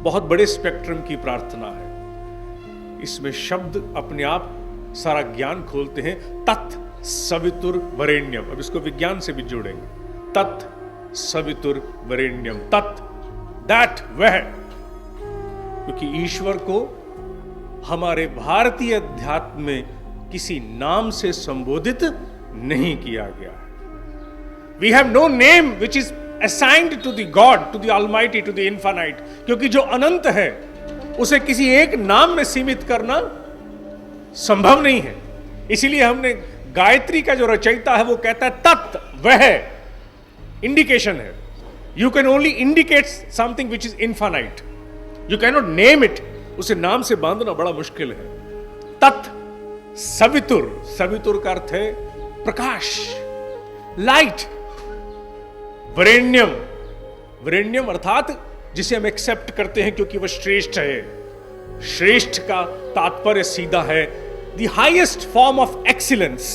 बहुत बड़े स्पेक्ट्रम की प्रार्थना है। इसमें शब्द अपने आप सारा ज्ञान खोलते हैं। तत् सवितुर वरेण्यम, अब इसको विज्ञान से भी जोड़ेंगे। तत् सवितुर वरेण्यम, तत् दैट, वह, क्योंकि ईश्वर को हमारे भारतीय अध्यात्म में किसी नाम से संबोधित नहीं किया गया है। We have no name which is assigned to the God, to the Almighty, to the Infinite, क्योंकि जो अनंत है उसे किसी एक नाम में सीमित करना संभव नहीं है। इसीलिए हमने गायत्री का जो रचयिता है वो कहता है तत्, वह, इंडिकेशन है। You can only indicate something which is infinite, you can not name it. उसे नाम से बांधना बड़ा मुश्किल है। तत् सवितुर, सवितुर का अर्थ है प्रकाश, लाइट। वरेण्यम, वरेण्यम अर्थात जिसे हम एक्सेप्ट करते हैं क्योंकि वह श्रेष्ठ है। श्रेष्ठ का तात्पर्य सीधा है the highest form of excellence.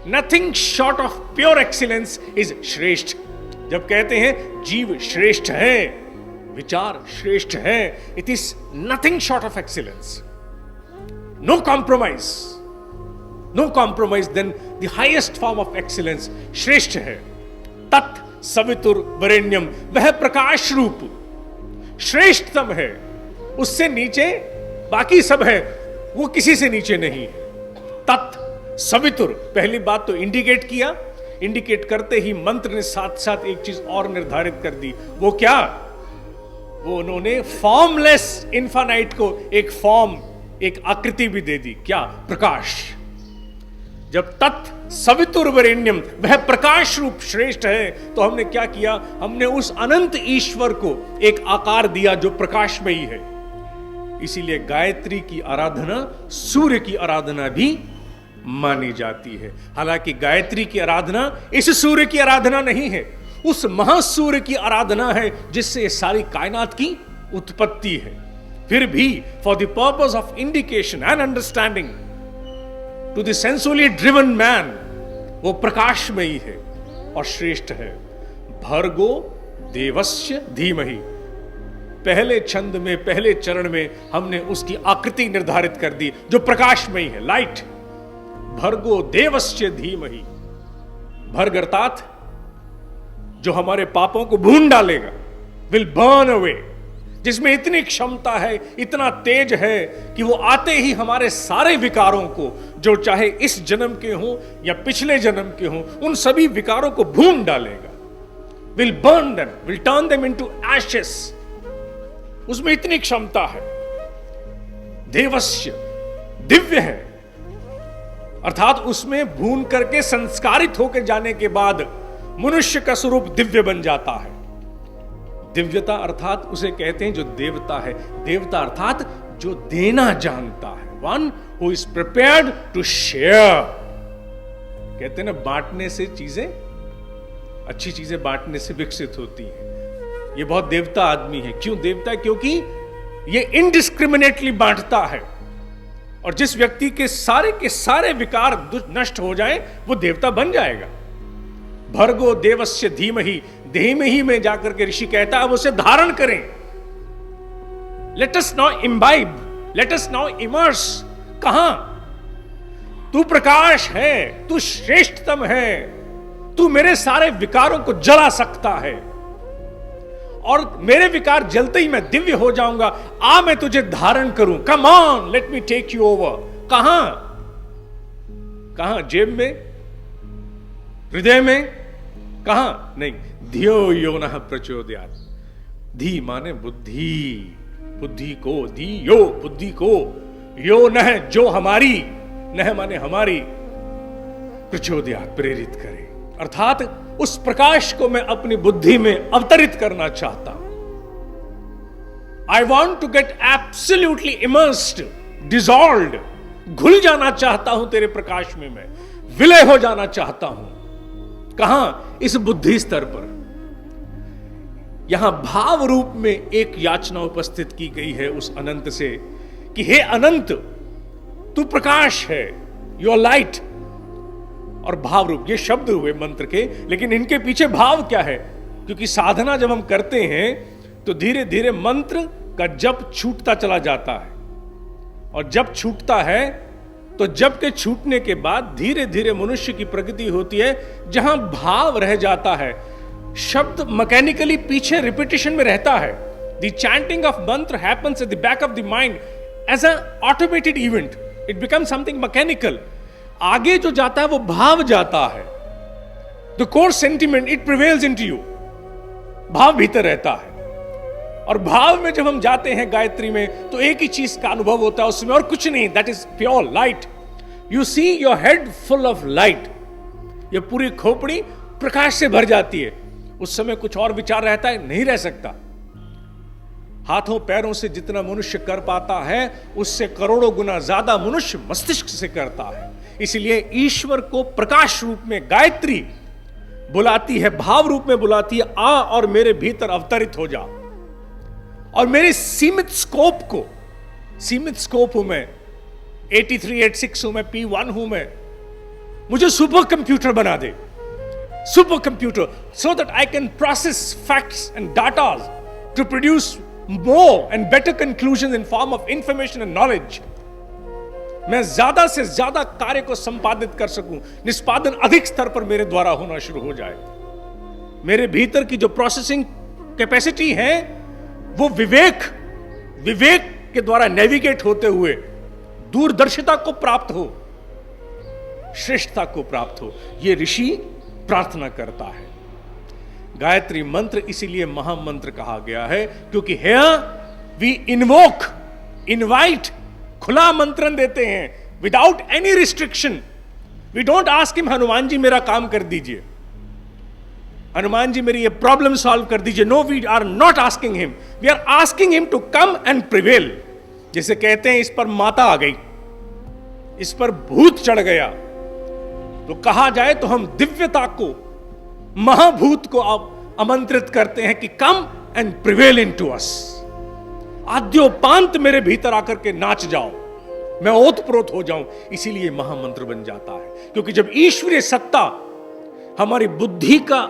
Nothing short of pure excellence is श्रेष्ठ। जब कहते हैं जीव श्रेष्ठ है, विचार श्रेष्ठ है, it is nothing short of excellence. No compromise, no compromise, then the highest form of excellence श्रेष्ठ है। तत् सवितुर वरेण्यम, वह प्रकाश रूप श्रेष्ठतम है। उससे नीचे बाकी सब है, वो किसी से नीचे नहीं है। तत् सवितुर, पहली बात तो इंडिकेट किया, इंडिकेट करते ही मंत्र ने साथ साथ एक चीज और निर्धारित कर दी। वो क्या? वो उन्होंने फॉर्मलेस इन्फानाइट को एक फॉर्म, एक आकृति भी दे दी। क्या? प्रकाश। जब तत् सवितुर वरेण्यम, वह प्रकाश रूप श्रेष्ठ है, तो हमने क्या किया? हमने उस अनंत ईश्वर को एक आकार दिया जो प्रकाशमयी है। इसीलिए गायत्री की आराधना सूर्य की आराधना भी मानी जाती है। हालांकि गायत्री की आराधना इस सूर्य की आराधना नहीं है, उस महासूर्य की आराधना है जिससे सारी कायनात की उत्पत्ति है। फिर भी for the purpose of indication and understanding to the sensually driven man, वो प्रकाशमयी है और श्रेष्ठ है। भर्गो देवस्य धीमहि, पहले छंद में, पहले चरण में हमने उसकी आकृति निर्धारित कर दी जो प्रकाशमयी है, लाइट। भर्गो देवस्य धीमहि, भर्ग अर्थात जो हमारे पापों को भून डालेगा, विल बर्न अवे, जिसमें इतनी क्षमता है, इतना तेज है कि वो आते ही हमारे सारे विकारों को, जो चाहे इस जन्म के हों या पिछले जन्म के हों, उन सभी विकारों को भून डालेगा। Will burn them, will turn them into ashes. उसमें इतनी क्षमता है। देवस्य, दिव्य है, अर्थात उसमें भून करके संस्कारित होकर जाने के बाद मनुष्य का स्वरूप दिव्य बन जाता है। दिव्यता अर्थात उसे कहते हैं जो देवता है। देवता अर्थात जो देना जानता है, one who is prepared to share. कहते हैं ना, बांटने से चीजें, अच्छी चीजें बांटने से विकसित होती हैं। ये बहुत देवता आदमी है। क्यों देवता है? क्योंकि ये इनडिस्क्रिमिनेटली बांटता है, और जिस व्यक्ति के सारे विकार नष्ट हो जाए वो देवता बन जाएगा। भर्गो देवस्य धीमहि, धीमहि में जाकर के ऋषि कहता है उसे धारण करें। Let us now imbibe, let us now immerse. कहां? तू प्रकाश है, तू श्रेष्ठतम है, तू मेरे सारे विकारों को जला सकता है, और मेरे विकार जलते ही मैं दिव्य हो जाऊंगा। आ, मैं तुझे धारण करूं। Come on, let me take you over. कहां? कहां? जेब में? हृदय में? कहां? नहीं। धियो यो नः प्रचोदयात्। धी माने बुद्धि, बुद्धि को, धियो बुद्धि को, यो नः जो हमारी, नः माने हमारी, प्रचोदयात् प्रेरित करे। अर्थात उस प्रकाश को मैं अपनी बुद्धि में अवतरित करना चाहता हूं। I want to get absolutely immersed, dissolved, घुल जाना चाहता हूं तेरे प्रकाश में, मैं विलय हो जाना चाहता हूं। कहां? इस बुद्धि स्तर पर। यहां भाव रूप में एक याचना उपस्थित की गई है उस अनंत से कि हे अनंत, तू प्रकाश है, योर लाइट। और भाव रूप, ये शब्द हुए मंत्र के, लेकिन इनके पीछे भाव क्या है? क्योंकि साधना जब हम करते हैं तो धीरे धीरे मंत्र का जप छूटता चला जाता है, और जब छूटता है तो जप के छूटने के बाद धीरे धीरे मनुष्य की प्रगति होती है, जहां भाव रह जाता है, शब्द मैकेनिकली पीछे रिपीटिशन में रहता है। The chanting of mantra happens at the back of the mind as an automated event, it becomes something mechanical. आगे जो जाता है वो भाव जाता है, the core sentiment it prevails into you, भाव भीतर रहता है। और भाव में जब हम जाते हैं गायत्री में, तो एक ही चीज का अनुभव होता है उसमें, और कुछ नहीं, that is pure light. You see your head full of light, ये पूरी खोपड़ी प्रकाश से भर जाती है। उस समय कुछ और विचार रहता है, नहीं रह सकता। हाथों पैरों से जितना मनुष्य कर पाता है, उससे करोड़ों गुना ज्यादा मनुष्य मस्तिष्क से करता है। इसलिए ईश्वर को प्रकाश रूप में गायत्री बुलाती है, भाव रूप में बुलाती है, आ और मेरे भीतर अवतरित हो जा। और मेरे सीमित स्कोप हूं मैं, 83 86 हूं मैं, P1 हूं मैं, मुझे सुपर कंप्यूटर बना दे, super computer, so that I can process facts and data to produce more and better conclusion in form of information and knowledge. मैं ज्यादा से ज्यादा कार्य को संपादित कर सकूं, निष्पादन अधिक स्तर पर मेरे द्वारा होना शुरू हो जाए। मेरे भीतर की जो प्रोसेसिंग कैपेसिटी है, वो विवेक के द्वारा नेविगेट होते हुए दूरदर्शिता को प्राप्त हो, श्रेष्ठता को प्राप्त हो, ये ऋषि प्रार्थना करता है। गायत्री मंत्र इसीलिए महामंत्र कहा गया है, क्योंकि हियर वी इनवाइट, खुला आमंत्रण देते हैं, without any restriction. We don't ask him, Hanuman ji मेरा काम कर दीजिए, हनुमान जी मेरी ये प्रॉब्लम सॉल्व कर दीजिए। No, we are not asking him, we are asking him to come and prevail. जैसे कहते हैं, इस पर माता आ गई, इस पर भूत चढ़ गया, तो कहा जाए तो हम दिव्यता को, महाभूत को आमंत्रित करते हैं कि come and prevail into us. आद्योपांत मेरे भीतर आकर के नाच जाओ, मैं ओतप्रोत हो जाऊं। इसीलिए महामंत्र बन जाता है, क्योंकि जब ईश्वरीय सत्ता हमारी बुद्धि का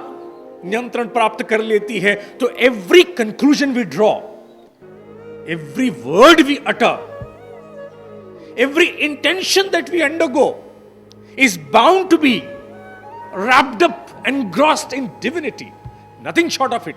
नियंत्रण प्राप्त कर लेती है, तो every conclusion we draw, every word we utter, every intention that we undergo is bound to be wrapped up, engrossed in divinity, nothing short of it.